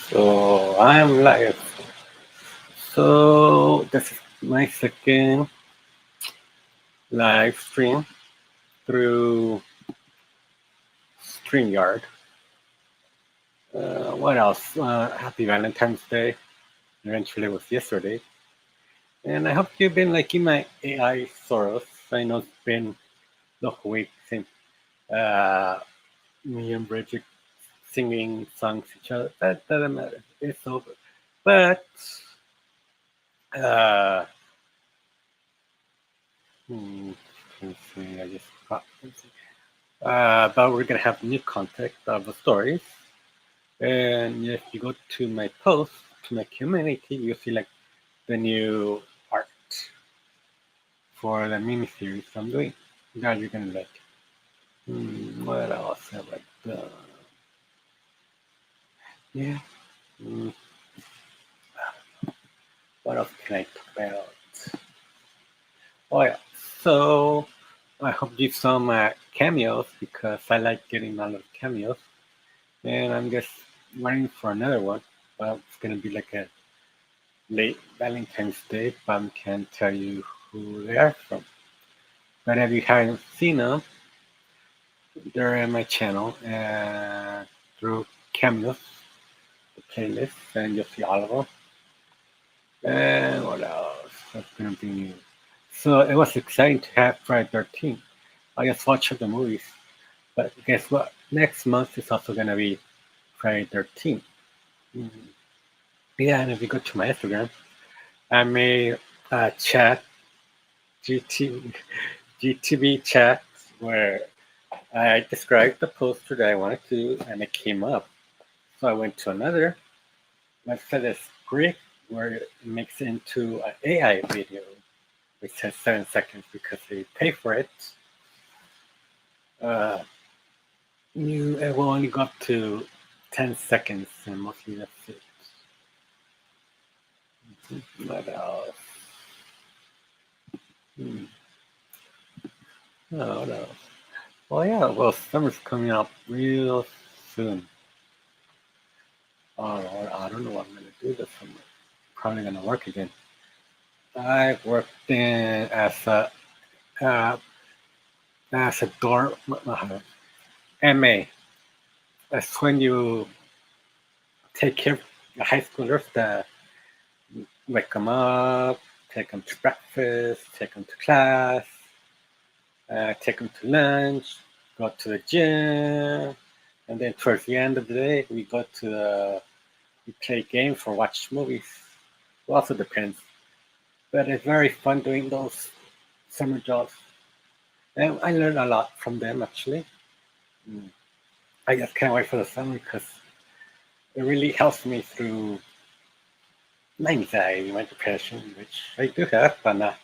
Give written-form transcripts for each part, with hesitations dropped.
So I'm live. So this is my second live stream through StreamYard. What else? Happy Valentine's Day. Eventually it was yesterday. And I hope you've been liking my AI Soros. I know it's been the whole week since uh, me and Bridget singing songs to each other. That doesn't matter. It's over. But uh, hmm, let's see. I just forgot. But we're gonna have new content of the stories. And if you go to my post, to my community, you see like the new art for the mini series I'm doing. That you're gonna like. What else have I done? Yeah. Mm, what else can I talk about? Oh yeah. So I hope you saw my cameos because I like getting a lot of cameos, and I'm just waiting for another one. Well, it's gonna be like a late Valentine's Day, but I can't tell you who they are from. But if you haven't seen them, they're in my channel through Cameos, the playlist, and you'll see all of them. And what else? That's gonna be new. So it was exciting to have Friday 13. I just watched the movies, but guess what? Next month is also gonna be Friday 13. Mm. Yeah, and if you go to my Instagram, I made a chat, GT, GTV chat, where I described the poster that I wanted to, and it came up. So I went to another website that's Greek, where it makes it into an AI video, which says 7 seconds because they pay for it. Uh, it will only go up to 10 seconds, and mostly that's it. What else? Hmm. Oh, what else? Well, yeah, well, summer's coming up real soon. Oh, Lord, I don't know what I'm going to do this summer. Probably going to work again. I worked in uh, as a door MA. That's when you take care of the high schoolers that wake them up, take them to breakfast, take them to class, take them to lunch, go to the gym, and then towards the end of the day, we play games or watch movies. It also depends, but it's very fun doing those summer jobs, and I learned a lot from them actually. Mm. I just can't wait for the summer because it really helps me through my anxiety, my depression, which I do have, but not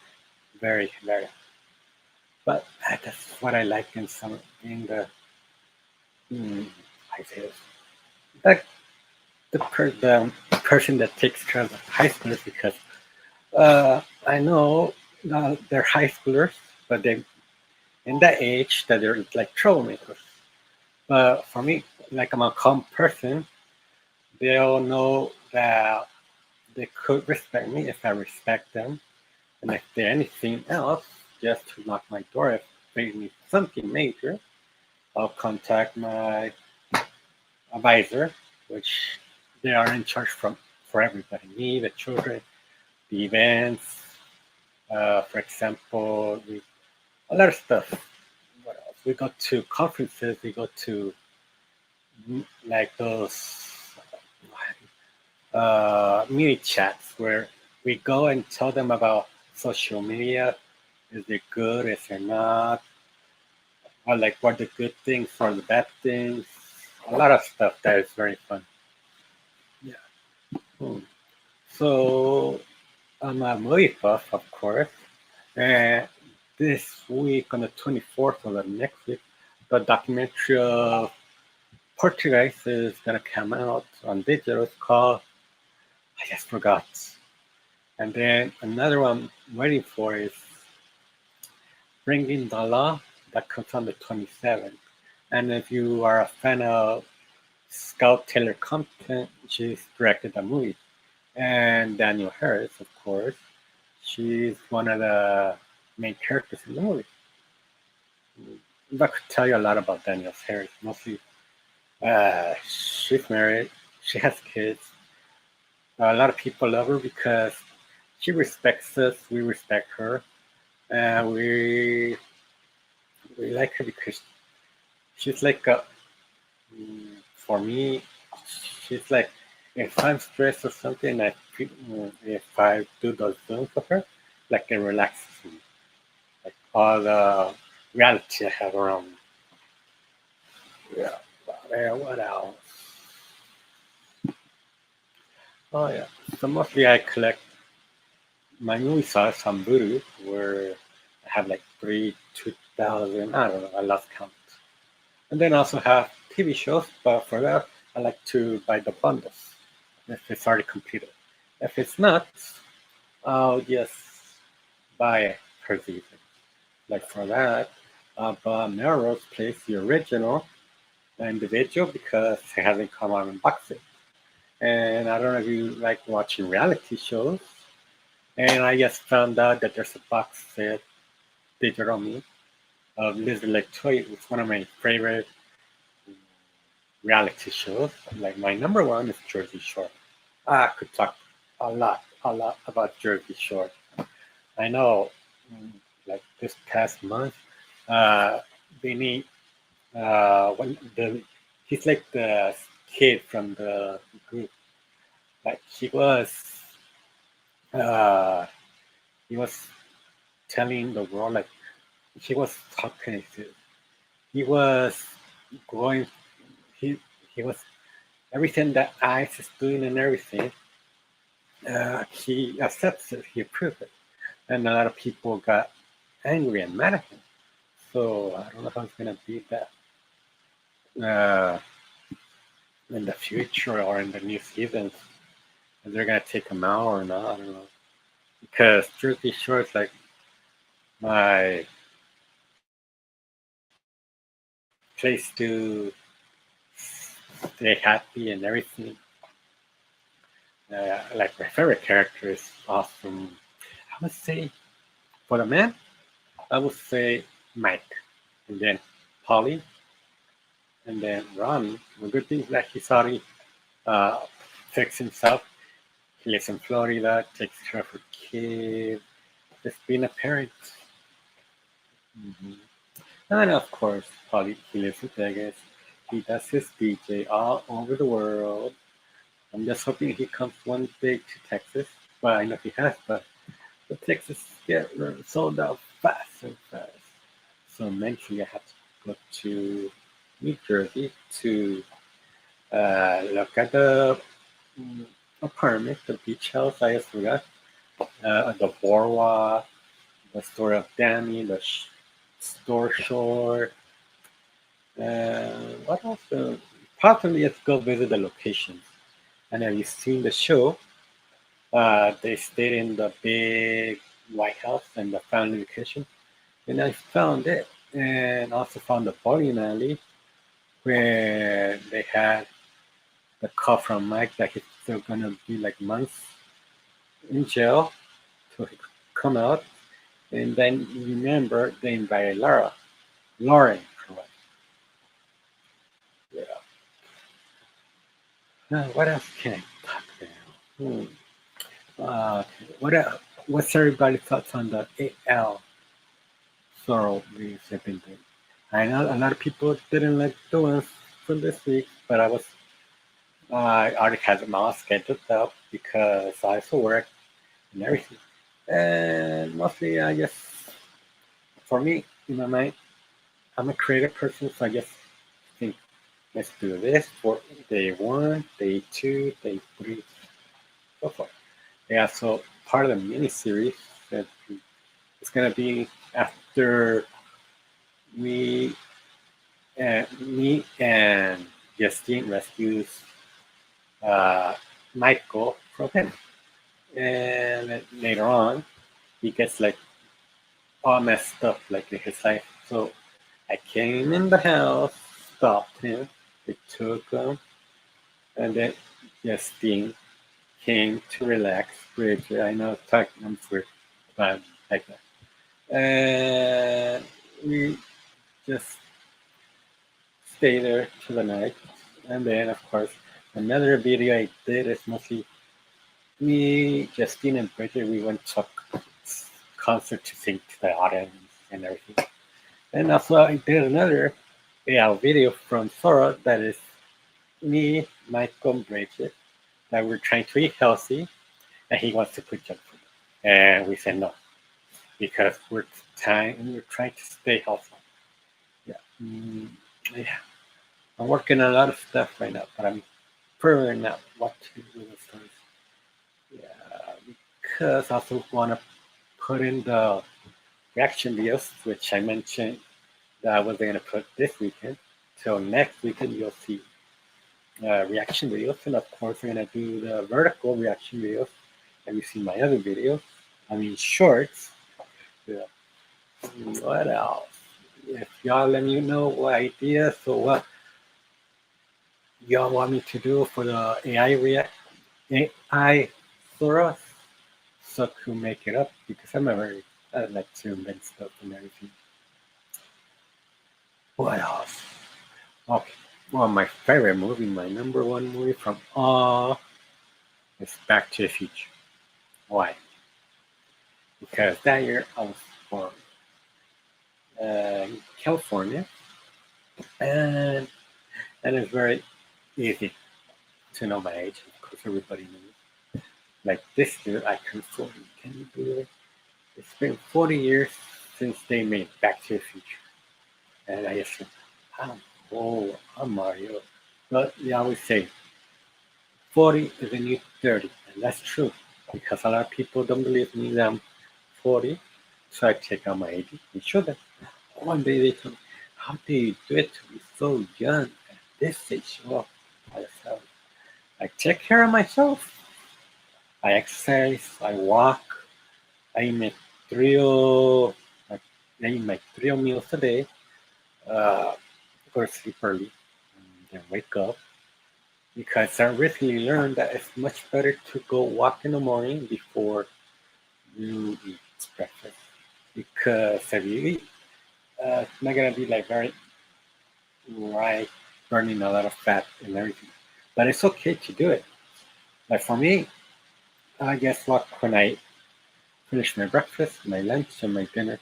very, very. But that's what I like in summer, being mm, I say this, like the person that takes care of the high schoolers because I know they're high schoolers, but they in that age that they're like troublemakers. But for me, like I'm a calm person, they all know that they could respect me if I respect them. And if there's anything else, just to knock my door if they need something major, I'll contact my advisor, which they are in charge from for everybody, me, the children, the events. For example, a lot of stuff. What else? We go to conferences. We go to like those mini chats where we go and tell them about social media. Is it good? Is it not? Or like what the good things or the bad things? A lot of stuff that is very fun. Yeah. Hmm. So I'm a movie buff, of course. And this week on the 24th or the next week, the documentary of Portuguese is gonna come out on digital. It's called I just forgot. And then another one I'm waiting for is Bringing the Law that comes on the 27th. And if you are a fan of Scout Taylor Compton, she's directed the movie. And Daniel Harris, of course, she's one of the main characters in the movie. I could tell you a lot about Daniel Harris. Mostly, she's married, she has kids. A lot of people love her because she respects us, we respect her, and we like her because she's like for me, she's like if I'm stressed or something, if I do those things for her, like it relaxes me. Like all the reality I have around me. Yeah. What else? Oh yeah. So mostly I collect my movies are some Voodoo where I have like 2,000. I don't know. I lost count. And then I also have TV shows, but for that I like to buy the bundles if it's already completed. If it's not, I'll just buy it per season. Like for that, I bought Melrose Place, the original, the individual, because it hasn't come out in box set. And I don't know if you like watching reality shows. And I just found out that there's a box set digital me of Lizard Lake Toy. It's one of my favorite reality shows. Like my number one is Jersey Shore. I could talk a lot about Jersey Shore. I know, like this past month, uh, Benny, when the he's like the kid from the group. Like uh, he was telling the world like he was talking. He was going. He he was everything that ICE is doing and everything. He accepts it. He approves it, and a lot of people got angry and mad at him. So I don't know how it's gonna be that uh, in the future or in the new seasons. If they're gonna take him out or not, I don't know. Because Jersey Shore is like my place to stay happy and everything. Like my favorite character is awesome. I would say for the man, I would say Mike, and then Polly, and then Ron. The good thing is that he's already uh, fixed himself. He lives in Florida, takes care of her kid, just being a parent. Hmm. And of course, Polly, he lives in Vegas. He does his DJ all over the world. I'm just hoping he comes one day to Texas. Well, I know he has, but the Texas get sold out fast and fast. So eventually I have to go to New Jersey to look at the apartment, the beach house I just forgot, the boardwalk, the story of Danny, the store shore. What else? Possibly let's go visit the locations. And have you seen the show? They stayed in the big White House and the family vacation. And I found it. And also found the bowling alley where they had the call from Mike that he's still gonna be like months in jail till he come out. And then remember they invited Lauren, correct? Yeah. What else can I talk about? What else? What's everybody's thoughts on the AL Sorrow recipient? I know a lot of people didn't like the ones from this week, but I already had them all scheduled up because I also work and everything. And mostly, I guess for me, in my mind, I'm a creative person, so I just think, let's do this for day one, day two, day three, so forth. Yeah, so part of the mini series that it's gonna be after me me and Justine rescues uh, Michael from him, and then later on he gets like all messed up like in his life. So I came in the house, stopped him, they took him, And then Justine came to relax, Bridget. I know talking I'm for but like that. And we just stay there to the night. And then, of course, another video I did is mostly me, Justine, and Bridget. We went to a concert to sing to the audience and everything. And also, I did another video from Sora that is me, Michael, and Bridget that we're trying to eat healthy, and he wants to put junk food. And we said no because we're trying to stay healthy. Yeah. Yeah. I'm working on a lot of stuff right now, but I'm figuring out what to do with those. Yeah, because I also want to put in the reaction videos, which I mentioned that I was going to put this weekend. So next weekend you'll see reaction videos, and of course we're going to do the vertical reaction videos. Have you seen my other videos? I mean shorts. Yeah. What else? If y'all let me know what ideas or what y'all want me to do for the AI Soros, so to make it up because I like to invent stuff and everything. What else? Okay. Well, my favorite movie, my number one movie from all is Back to the Future. Why? Because that year I was born in California, and it's very easy to know my age. Of course, everybody knows. Like this year, I turned 40. Can you believe it? It's been 40 years since they made Back to the Future. And I just said, I'm old, I'm Mario. But they always say 40 is the new 30. And that's true because a lot of people don't believe me that I'm 40. So I take out my age and show them. One day they told me, how do you do it to be so young at this age? Well, I take care of myself. I exercise, I walk, I eat three, I eat my 3 meals a day. Go to sleep early and then wake up because I recently learned that it's much better to go walk in the morning before you eat breakfast because if you eat, it's not gonna be like very right burning a lot of fat and everything. But it's okay to do it. Like for me, I guess what when I finish my breakfast, my lunch, and my dinner,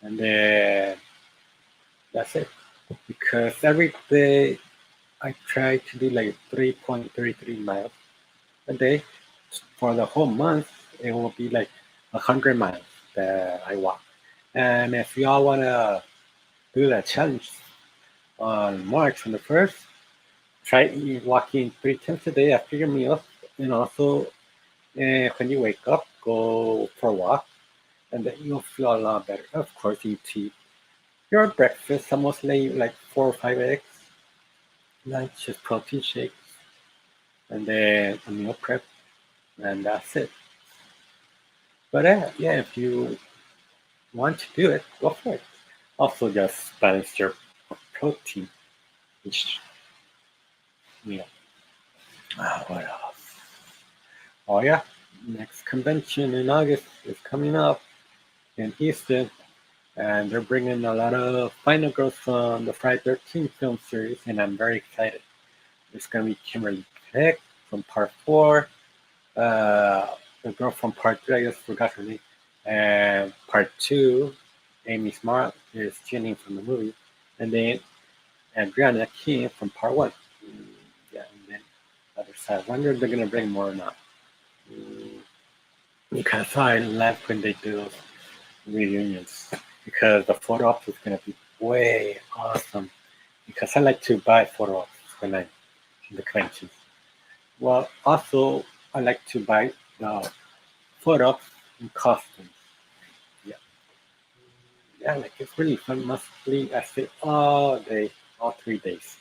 and then that's it. Because every day I try to do like 3.33 miles a day. For the whole month, it will be like 100 miles that I walk. And if y'all want to do that challenge on March on the 1st, try walking 3 times a day after your meal. And also, when you wake up, go for a walk. And then you'll feel a lot better. Of course, you eat your breakfast, mostly like 4 or 5 eggs. Lunch, just protein shakes. And then a meal prep. And that's it. But yeah, if you want to do it, go for it. Also, just balance your protein each meal. What else? Oh yeah, next convention in August is coming up in Houston, and they're bringing a lot of final girls from the Friday 13 film series, and I'm very excited. There's gonna be Kimberly Peck from Part 4, the girl from Part 3, I just forgot her name, and Part 2, Amy Smart is Jenny from the movie, and then Adriana King from Part 1. Yeah, and then other side. I wonder if they're gonna bring more or not. Mm, because I love when they do those reunions because the photo ops is gonna be way awesome. Because I like to buy photo ops when I'm in the conventions. Well, also I like to buy the photo ops in costumes. Yeah, yeah, like it's really fun. Mostly I stay all day, all 3 days,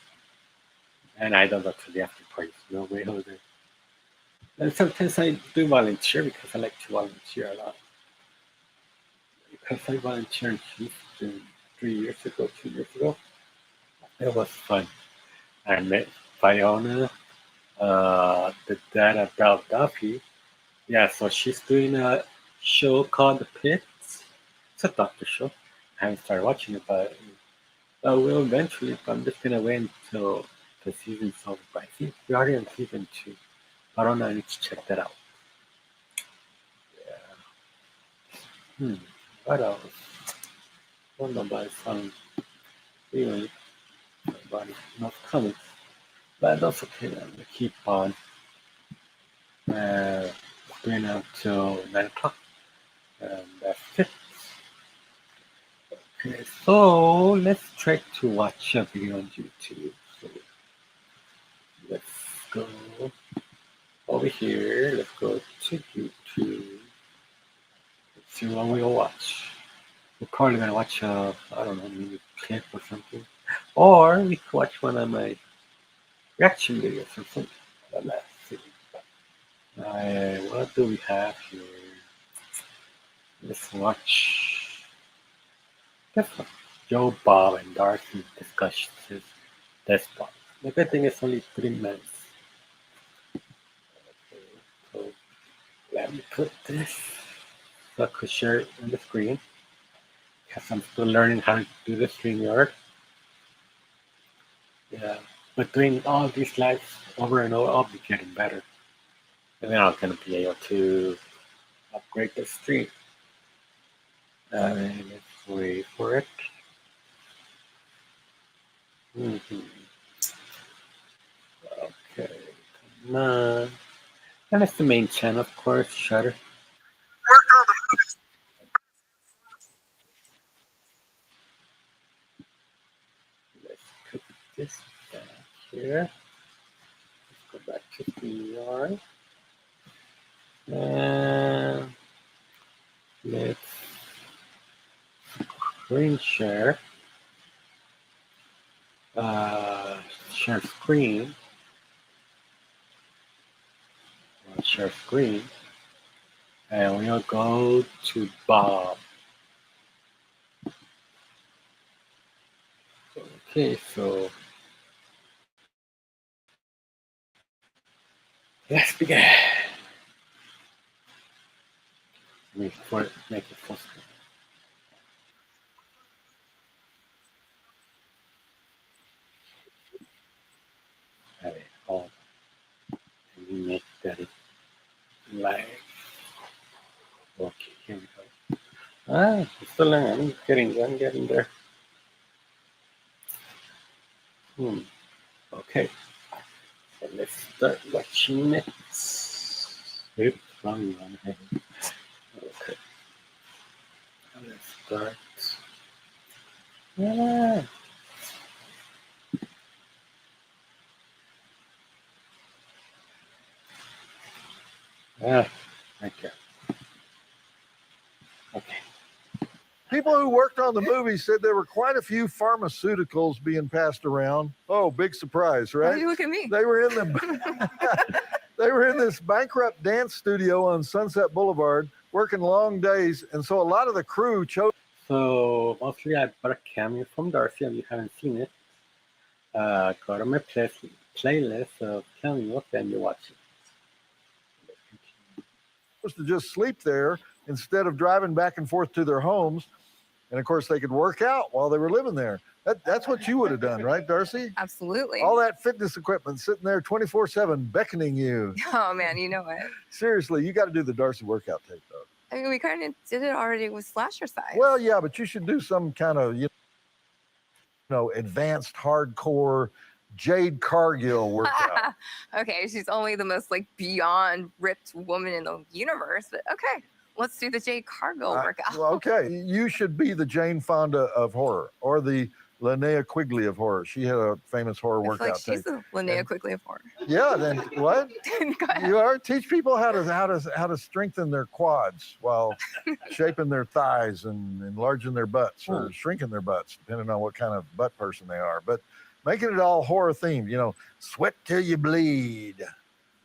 and I don't go to the after parties. No way, Jose. And sometimes I do volunteer because I like to volunteer a lot. Because I volunteered in Houston 3 years ago, 2 years ago. It was fun. I met Fiona the dad of Belle Duffy. Yeah, so she's doing a show called The Pits. It's a doctor show. I haven't started watching it, but I will eventually. But I'm just gonna wait until the season's over. But I think we're already on season 2. I don't know. I need to check that out. Yeah. What else? I don't know about some really about enough comics, but that's okay. I'm gonna keep on uh, going until 9 o'clock, and that's it. Okay, so let's try to watch a video on YouTube. So let's go over here. Let's go to YouTube. Let's see what we'll watch. We're probably gonna watch I don't know, maybe a clip or something, or we could watch one of my reaction videos or something. Let's see. What do we have here? Let's watch this one. Joe Bob and Darcy discuss his despot. The good thing is only 3 minutes. Okay, so let me put this so I could share it on the screen because I'm still learning how to do the StreamYard. Yeah, but doing all these lives over and over, I'll be getting better. And then I'm going to be able to upgrade the stream. Let's wait for it. Mm-hmm. Okay, come on. And it's the main channel, of course, Shutter. Let's put this back here. Let's go back to StreamYard. And let's screen share. Share screen. Share screen. And we'll go to Bob. Okay, so let's begin. Make it full screen. Alright, hold on. Let me make that live. Okay, here we go. It's still learning. I'm getting there. Okay. So let's start watching it. Oops, wrong one. Okay. Let's start. Yeah. Okay. Okay. People who worked on the movie said there were quite a few pharmaceuticals being passed around. Oh, big surprise, Why right? you look at me? They were in they were in this bankrupt dance studio on Sunset Boulevard, working long days, and so a lot of the crew chose. So mostly I bought a cameo from Darcy. If you haven't seen it, go to my playlist of cameos and you watch it. To just sleep there instead of driving back and forth to their homes. And of course, they could work out while they were living there. That's what you would have done, right, Darcy? Absolutely. All that fitness equipment sitting there 24/7 beckoning you. Oh man, you know it. Seriously, you got to do the Darcy workout tape, though. I mean, we kind of did it already with Slasher Size. Well, yeah, but you should do some kind of, advanced hardcore Jade Cargill workout. Okay, she's only the most beyond ripped woman in the universe, but okay, let's do the Jade Cargill workout. Well, okay, you should be the Jane Fonda of horror or the Linnea Quigley of horror. She had a famous horror workout she's tape. the Linnea Quigley of horror. Yeah, then what? You are teach people how to strengthen their quads while shaping their thighs and enlarging their butts or shrinking their butts, depending on what kind of butt person they are. But making it all horror themed, sweat till you bleed.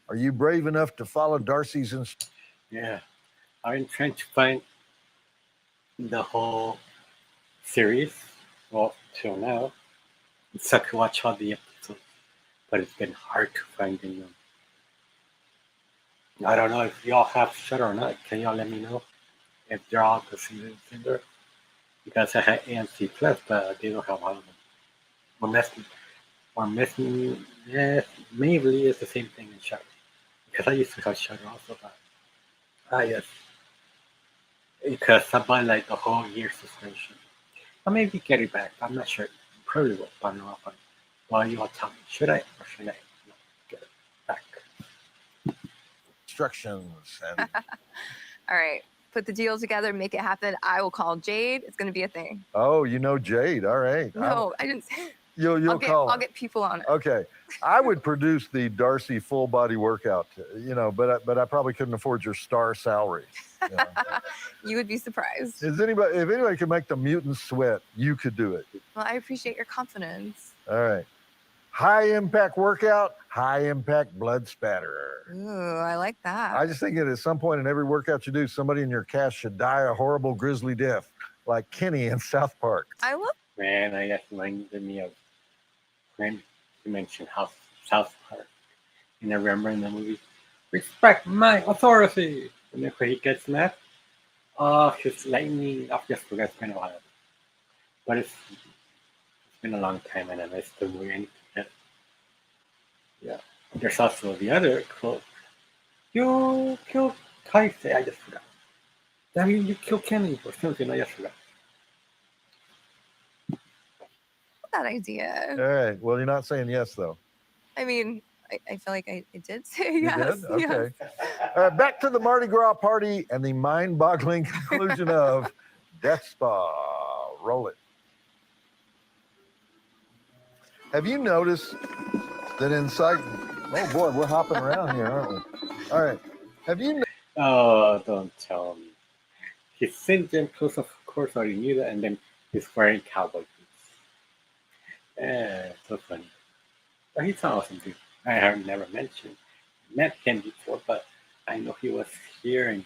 Are you brave enough to follow Darcy's instructions? Yeah, I'm trying to find the whole series. Well, till now, so I could watch all the episodes, but it's been hard to find them I don't know if y'all have Shudder or not. Can y'all let me know if they're all the seasons in there? Because I had AMC Plus, but they don't have all of them. Or yes, maybe it's the same thing in Shudder. Because I used to have Shudder also, but yes, because I buy like the whole year subscription. Or maybe get it back. I'm not sure. Probably will, but no, but well, you all tell me, should I or should I not get it back? Instructions and All right. Put the deal together, make it happen. I will call Jade. It's going to be a thing. oh, you know Jade. All right. No, I didn't say. You'll call I'll her. get people on it. Okay, I would produce the Darcy full body workout, but I probably couldn't afford your star salary. You know. You would be surprised. If anybody could make the mutants sweat, you could do it. Well, I appreciate your confidence. All right, high impact workout, high impact blood spatter. Ooh, I like that. I just think that at some point in every workout you do, somebody in your cast should die a horrible grisly death, like Kenny in South Park. I love. Man, I guess reminded me of when you mentioned South Park. And I remember in the movie, respect my authority. Whenever he gets mad, his lightning, I just forgot, it's been a while. But it's been a long time and I missed the movie. Yeah. There's also the other quote. You killed Taisei, I just forgot. That means you killed Kenny or something, I just forgot. that idea. All right. Well, you're not saying yes though. I mean, I feel like I did say You yes. did? Okay. All right, back to the Mardi Gras party and the mind-boggling conclusion of Death Spa. Roll it. Have you noticed that inside? Oh boy, we're hopping around here, aren't we? All right. Have you? Oh, don't tell me. His St. James clothes, of course, already knew that, and then he's wearing cowboy boots. So funny. But he's an awesome dude. I have never met him before, but I know he was here and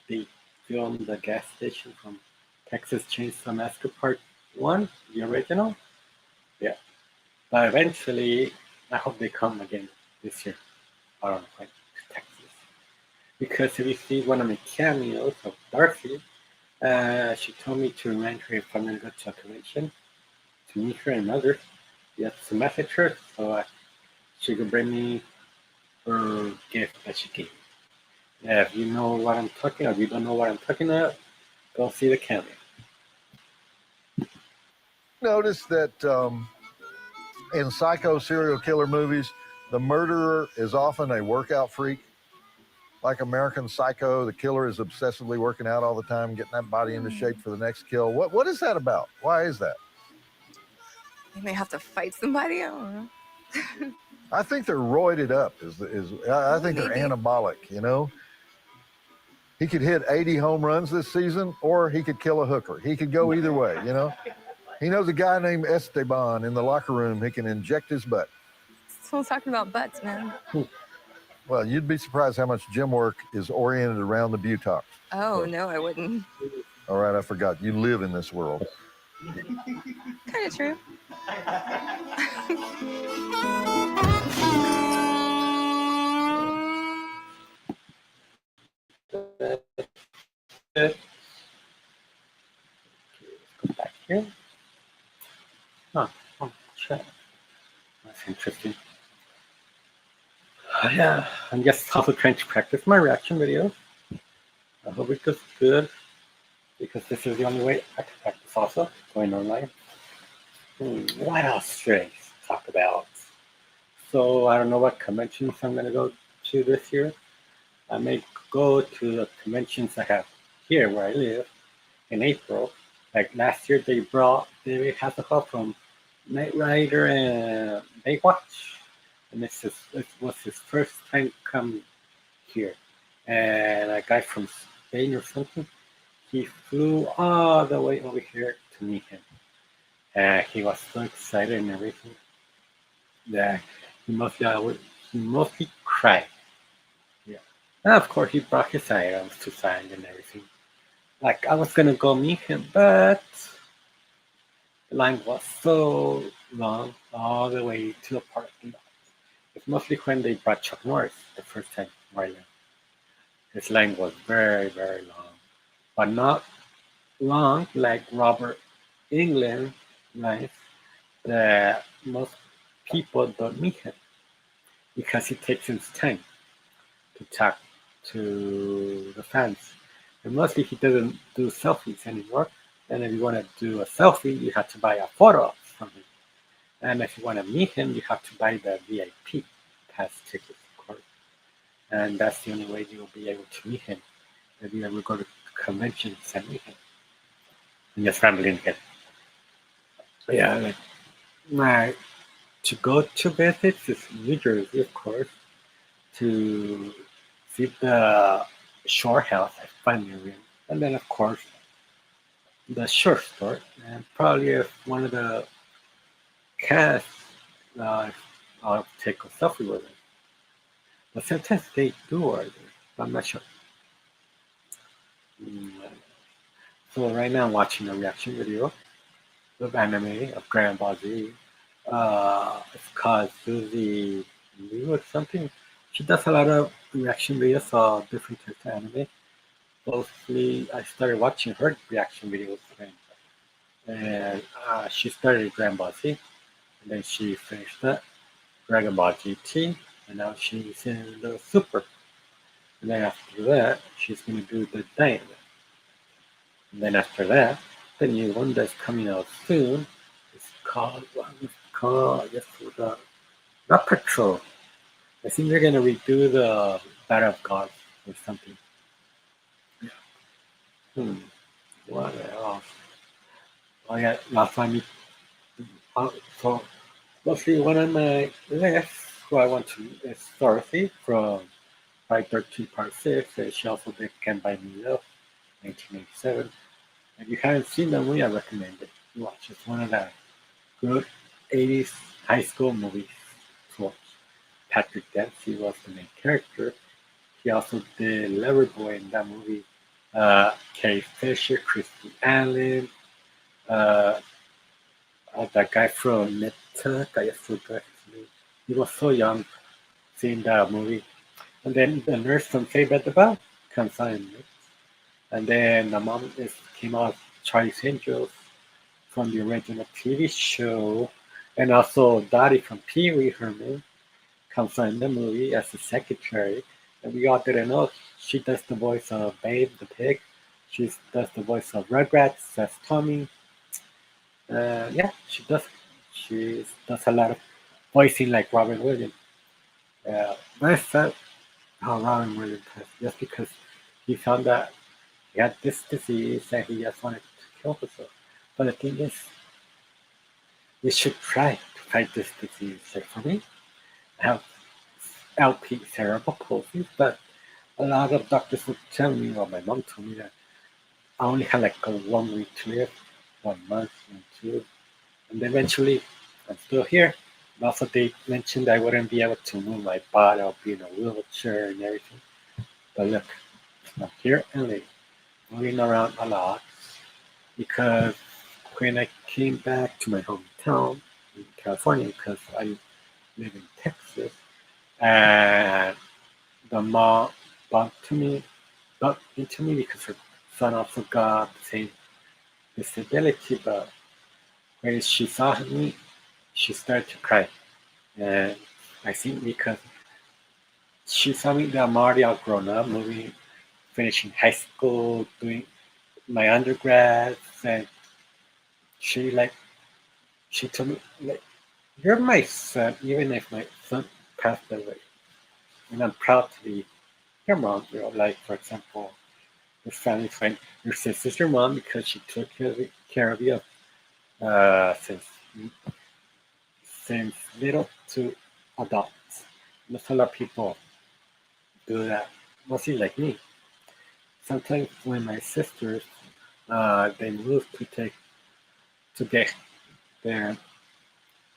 they filmed the gas station from Texas Chainsaw Massacre Part 1, the original. Yeah. But eventually, I hope they come again this year. I don't know, like to Texas. Because if you see one of my cameos of Darcy, she told me to remind her if I'm going to go to a convention to meet her and others. Yeah, to message her so she could bring me her gift that she gave me. Yeah, if you know what I'm talking about, if you don't know what I'm talking about, go see the cameo. Notice that in psycho serial killer movies, the murderer is often a workout freak. Like American Psycho, the killer is obsessively working out all the time, getting that body into shape for the next kill. What is that about? Why is that? You may have to fight somebody. I don't know. I think they're roided up. I think they're Maybe. anabolic. You know, he could hit 80 home runs this season, or he could kill a hooker. He could go either way. You know, he knows a guy named Esteban in the locker room. He can inject his butt. Still talking about butts, man. Well, you'd be surprised how much gym work is oriented around the buttocks. Oh no, I wouldn't. All right, I forgot. You live in this world. Kind of true. Let's go back here. Oh, chat. That's interesting. Yeah, I'm just also trying to practice my reaction videos. I hope it goes good because this is the only way I can practice also, going online. What else should I talk about? So I don't know what conventions I'm going to go to this year. I may go to the conventions I have here where I live in April. Like last year, they brought David Hasselhoff from Knight Rider and Baywatch. And it was his first time come here. And a guy from Spain or something, he flew all the way over here to meet him. He was so excited and everything that he mostly cried. Yeah. And of course, he brought his items to sign and everything. Like, I was going to go meet him, but the line was so long all the way to the parking lot. It's mostly when they brought Chuck Norris the first time where I left. His line was very, very long, but not long like Robert England lines that most people don't meet him because he takes his time to talk to the fans. And mostly he doesn't do selfies anymore. And if you want to do a selfie, you have to buy a photo from him. And if you want to meet him, you have to buy the VIP pass tickets, of course. And that's the only way you'll be able to meet him. If you ever go to conventions and meet him. And just rambling here. Yeah, like my to go to visits is New Jersey, of course, to see the shore house at Fun Museum. And then, of course, the short store. And probably if one of the cast, uh, I'll take a selfie with them. But sometimes they do order. I'm not sure. Mm, So right now I'm watching a reaction video of anime of Dragon Ball Z. It's called Suzy Liu or something. She does a lot of reaction videos of different types of anime. Mostly, I started watching her reaction videos and she started Dragon Ball Z, and then she finished that Dragon Ball GT, and now she's in the Super. And then after that, she's gonna do the Dynamite. And then after that, the new one that's coming out soon is called what is it called? I guess the not Patrol. I think they're gonna redo the Battle of Gods or something. Hmm. What else? Oh yeah, last time so mostly one of my lists who I want to is Dorothy from Friday 13 Part 6. And she also did Can't Buy Me Love, 1987. If you haven't seen the movie, I recommend it. You watch. It's one of the good 80s high school movies to watch. Patrick Dempsey was the main character. He also did Loverboy in that movie. Carrie Fisher, Christy Allen, uh, that guy from Netta, I forgot his name. He was so young seeing that movie. And then the nurse from Saved by the Bell comes on. And then the mom came out Charlie's Angels from the original TV show. And also Dottie from Pee Wee Herman comes on in the movie as the secretary. And we all didn't know she does the voice of Babe the pig. She does the voice of Rugrats as Tommy. Yeah, she does. She does a lot of voicing like Robin Williams. But I felt how Robin Williams has just because he found that he had this disease and he just wanted to kill himself. But the thing is, we should try to fight this disease. Like for me, I have LP cerebral palsy, but a lot of doctors would tell me, or my mom told me that I only had like a 1 week to live, 1 month, and two, and eventually I'm still here. And also, they mentioned I wouldn't be able to move my body, I'll be in a wheelchair and everything. But look, I'm here and living, moving around a lot because when I came back to my hometown in California, because I live in Texas, and the mom bumped into me because her son also got the same disability, but when she saw me, she started to cry. And I think because she saw me that I'm already all grown up, moving, finishing high school, doing my undergrad, and she like she told me like you're my son, even if my son passed away. And I'm proud to be your mom, like for example, your family friend, your sister's your mom because she took care of you since little to adults. Not a lot of people do that, mostly like me. Sometimes when my sisters they move to get there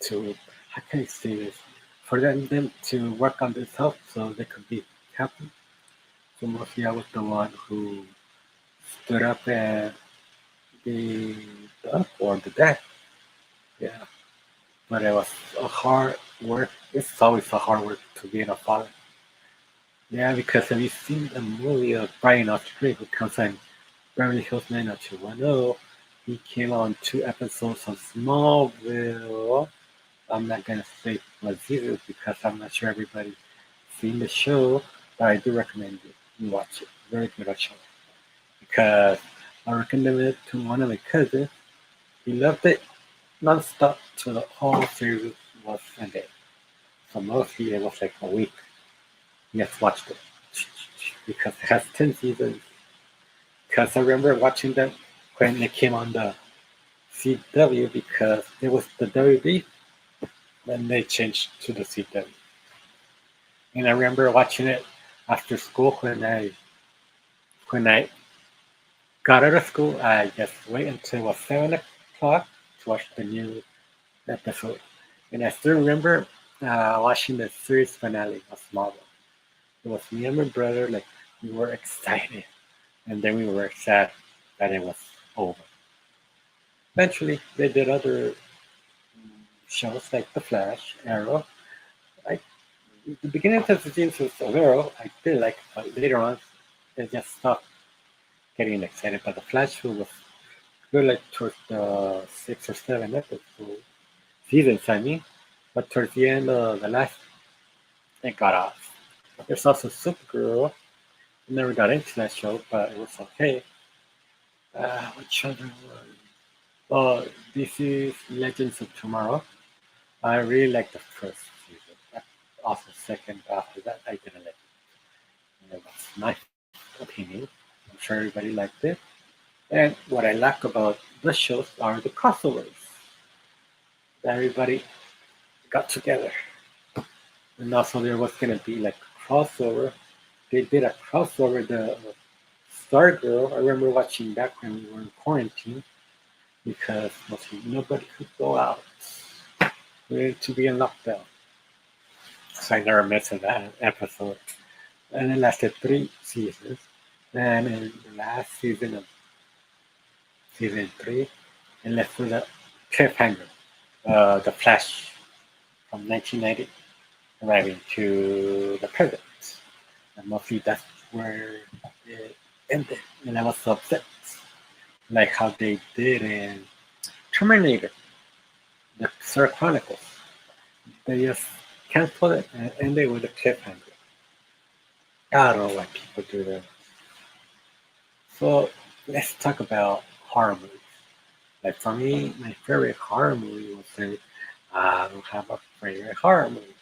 to how can I say this for them to work on themselves so they could be happy. So mostly I was the one who stood up and be the uncle or the dad. Yeah, but it was a hard work. It's always a hard work to being a father. Yeah, because have you seen the movie of Brian Austin who comes on Beverly Hills 90210? He came on 2 episodes of Smallville. I'm not gonna say what season because I'm not sure everybody's seen the show, but I do recommend it. You watch it. Very good show. Because I recommended it to one of my cousins. He loved it nonstop till the whole series was ended. So mostly it was like a week. He has watched it because it has 10 seasons. Because I remember watching them when it came on the CW because it was the WB, then they changed to the CW. And I remember watching it after school when I got out of school. I just wait until it was 7 o'clock to watch the new episode. And I still remember watching the series finale of Smallville. It was me and my brother, like we were excited, and then we were sad that it was over. Eventually, they did other shows like The Flash, Arrow. I, the beginning of the season of Arrow, I did like, but later on, it just stopped getting excited. But The Flash was good, like towards the 6 or 7 episode seasons, I mean. But towards the end of the last, it got off. There's also Supergirl. I never got into that show, but it was okay. Which other one? Oh, this is Legends of Tomorrow. I really like the first season. Also, second, but after that, I didn't like it. And that's my opinion. I'm sure everybody liked it. And what I like about the shows are the crossovers. Everybody got together. And also, there was going to be like a crossover. They did a crossover, the Stargirl. I remember watching that when we were in quarantine because mostly nobody could go out. We had to be in lockdown. So I never missed that episode. And it lasted 3 seasons. And in the last season of season 3, it left with a cliffhanger. The Flash from 1990 arriving to the present. And mostly that's where it ended. And I was so upset. Like how they did in Terminator, the Sarah Chronicles. They just canceled it and ended with a cliffhanger. I don't know why people do that. So let's talk about horror movies. Like for me, my favorite horror movie was say I don't have a favorite horror movie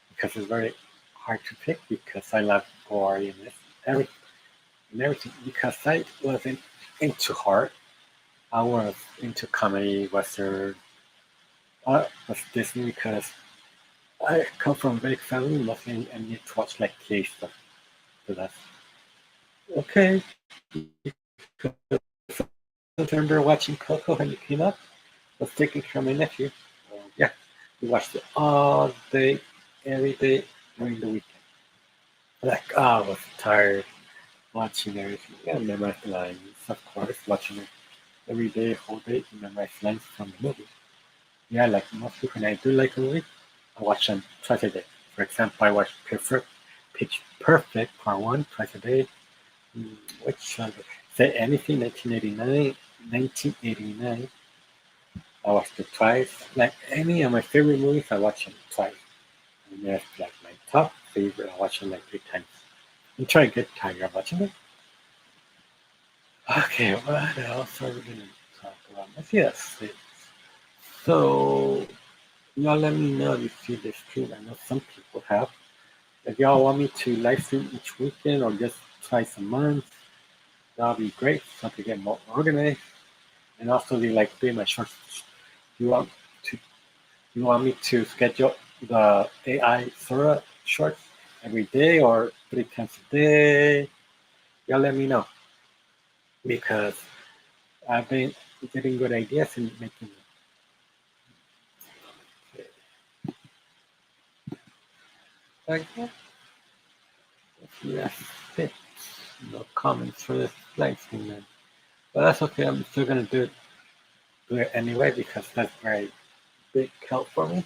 because it's very hard to pick because I love goriness everything and everything because I wasn't into horror. I was into comedy, western. I was Disney because I come from a big family, mostly and need to watch like K stuff. So that's okay. I remember watching Coco when it came up. I was taking care of my nephew. Yeah, we watched it all day, every day during the weekend. Like, I was tired watching everything. Yeah, memorize lines, of course, watching it every day, whole day, memorize lines from the movie. Yeah, like mostly when I do like a movie, I watch them twice a day. For example, I watch Pitch Perfect Part 1 twice a day. Which other? Say Anything 1989. I watched it twice. Like any of my favorite movies, I watch them twice. And that's like my top favorite. I watch them like 3 times. I'm trying to get tired of watching it. Okay, what else are we gonna talk about? Let's see, that's it. So y'all let me know if you see this stream. I know some people have. If y'all want me to live stream each weekend or just twice a month, that'll be great so I can get more organized. And also, they like doing my shorts. You want to? You want me to schedule the AI Sora shorts every day or 3 times a day? Y'all let me know because I've been getting good ideas and making like that. That's it. No comments for this live stream then. But that's okay. I'm still gonna do it anyway because that's very big help for me.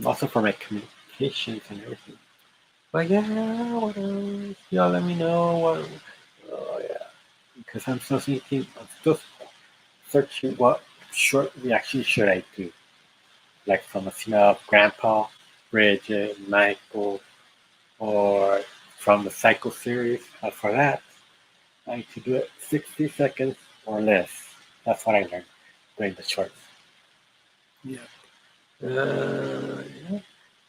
Also for my communications and everything. But yeah, what else? Y'all let me know what. Oh yeah, because I'm still thinking. I'm still searching what short reaction should I do, like from a scene of Grandpa, Bridget, Michael, or from the Psycho series. For that, I need to do it 60 seconds or less. That's what I learned during the shorts. Yeah. Yeah.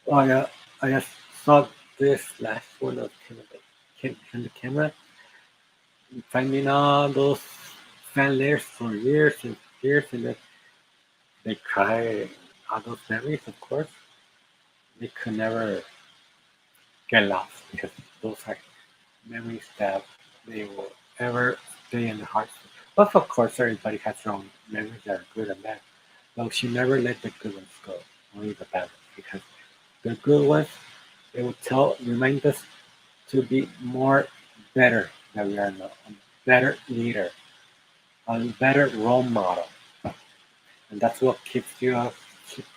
Oh yeah, I just saw this last one of the camera, finding all those fan layers for years and years, and then they cry all those memories. Of course, they could never get lost because those are memories that they will ever stay in the hearts. But of course, everybody has their own memories that are good and bad. But we should never let the good ones go, only the bad ones, because the good ones, they will remind us to be more better than we are now, a better leader, a better role model, and that's what keep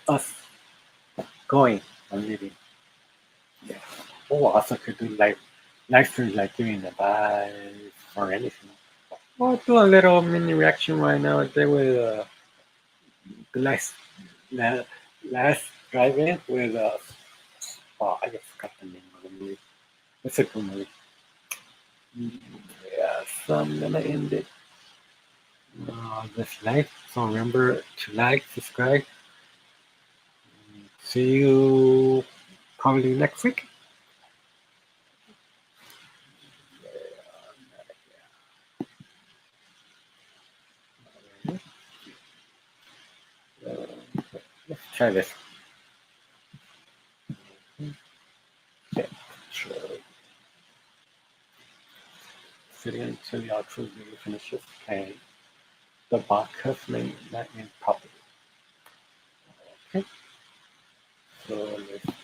us going and living. Yeah. Oh, also could do live streams like giving advice or anything. I'll do a little mini reaction right now there with the la- last drive-in with oh, I just forgot the name of the movie. It's a good movie. Yeah, so I'm gonna end it this live. So remember to like, subscribe. See you probably next week. Uh, let's try this. Okay, sure. Sitting until the outro video finishes playing. The podcast may not end properly. Okay, so let's